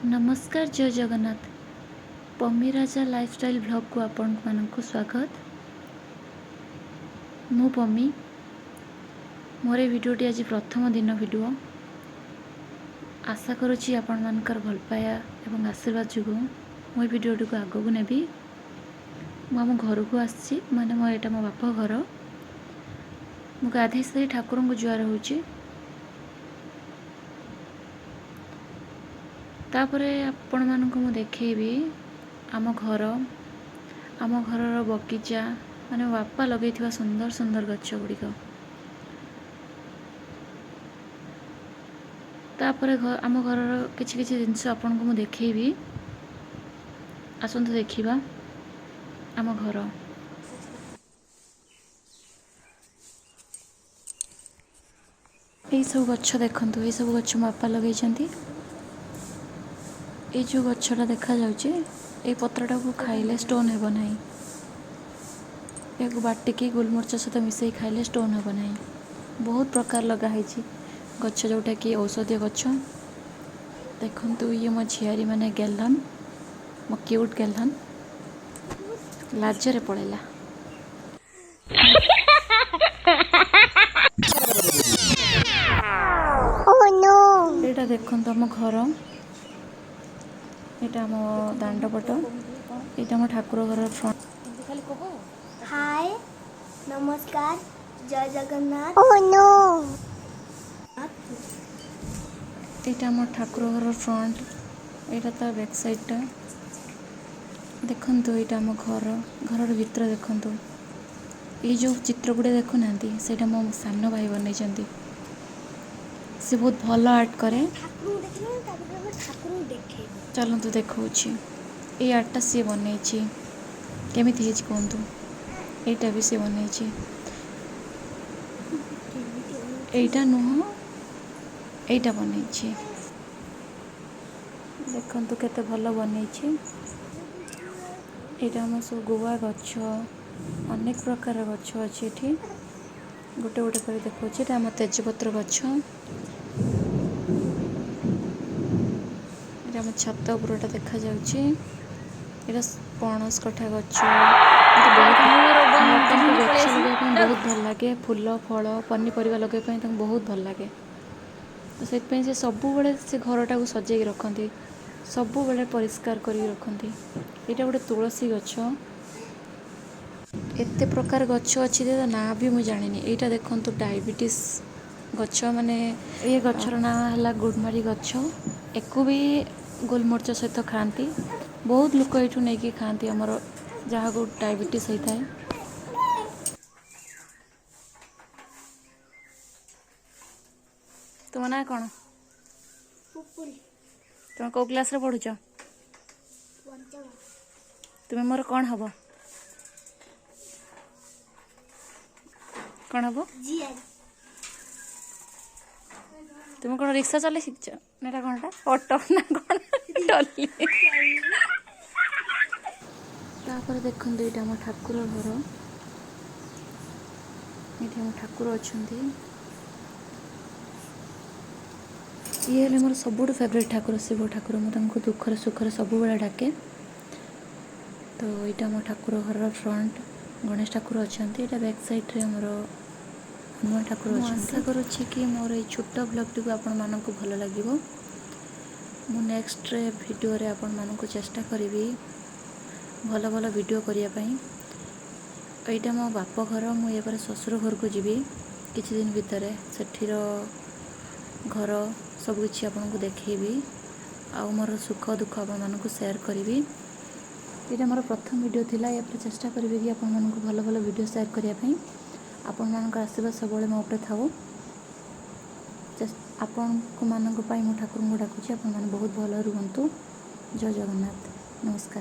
नमस्कार जय जगन्नाथ पम्मी राजा lifestyle blog को आपण मानक स्वागत। मु पम्मी मोर भिडियोटी आज प्रथम दिन वीडियो आशा करुच्ची आपण मानकर भल पाया एवं आशीर्वाद जो मो भिडियोटी को आगू नेबी। मु घर को आसी माने मो एटा मो बाप घर मु गाधे सारी ठाकुर को जुआर होची। तापरे आपण मानक मु देखेबी आम घर बगीचा माने बापा लगे सुंदर सुंदर गछ गुड़िक। तापरे आम घर किछि किछि जिनस आपण को मु देखेबी आसंतु देखिबा आम घर। यही सब गछ देखंतु ये सब गछ मो बापा लगे छंती। ये जो गछटा देखा जाउचे ए पत्रटा को खाइले स्टोन हेबो नाही। एक बाटिकी गोलमरच सहित मिसई खाइले स्टोन हेबो नाही। बहुत प्रकार लगा है गछ जोटा कि औषधीय गछ। देखंतु ये मो झियारी माने गेलन मो क्यूट गेलन लाजरे पड़ेला। एटा देखंतु हम घर एटा मो दांड पट एटा मो ठाकुर घर फ्रंट। हाय नमस्कार जय जगन्नाथ। एटा मो ठाकुर घर फ्रंट एटा ता बैक साइडटा देखंतु। एटा मो घर भीतर देखंतु। ये जो चित्र गुड़े देखु नांती सेटा मो सानो भाई बनै चंती। से बहुत भल आर्ट करे। चलतु देखौछि ए आर्टटा सी बनैछि केमिति हेछि कोंतु। एटा भी से बनैछि एटा नुह एटा बनैछि देखंतु केते भल बनैछि। एटा हम सब गुआ गछ अनेक प्रकार गछ अछि एठी गोटे गोटे कर देखौछि। एटा हम तेजपत्र गछ एटा हम छत उपरटा देखा जाउछि। एटा पणस कठा गछ बहुत भल लगे। फूल फल पनीपरिया लगे बहुत भल लगे। तो से सबु बेले से घरटा को सजेक रखती सबु बेले परिष्कार करी रखती। एटा गोटे तुलसी गछ एते प्रकार गछ अच्छी ना भी मुझे जानी। एटा देखंतु डायबिटीज गछ माने ये गछर ना है गुड़मारी गछ। एको भी गोलमरच सहित खाती बहुत लोक ये नहीं कि खाती आमर जहाँ को डायबिटीज होता है। तुम ना कौन तुम कौ क्लास रे पढ़ुच तुम्हें मोर कौन हम कौन हम तुम कौन रिक्शा चले शिखच ना कौनटा ऑटो ना कौन टली। तापर देखंतु एटा हम ठाकुर घर ये हम ठाकुर अच्छे। ये हेले मोर सबुठ फेवरेट ठाकुर शिव ठाकुर मुझे दुखर सुखर सब बेले डाके। तो यहाँ मो ठाकुर घर फ्रंट गणेश ठाकुर अच्छा। यहाँ बैक साइड रे मोर हनुमान ठाकुर अच्छा। आशा करुच्ची कि मोर ये छोट ब्लॉगटी को आपण मानक भल लगे। मु नेक्स्ट वीडियो रे आपण मानक चेष्टा करी भल भल वीडियो करने। यहाँ मो बाप घर मुझे ससुर घर को जीवी किछि दिन भितर सेठीर घर सबकि आपको देखी आ मोर सुख दुख आप सेयार करी। ये मोर प्रथम वीडियो थिला या चेष्टा करी कि आपण मानक भल भल वीडियो सेयार करने। आपण मानक आशीर्वाद सब मो उपरे थाओ। आपण मानक मो ठाकुर को डाकुची आपण बहुत भल रुहंतु। जय जगन्नाथ नमस्कार।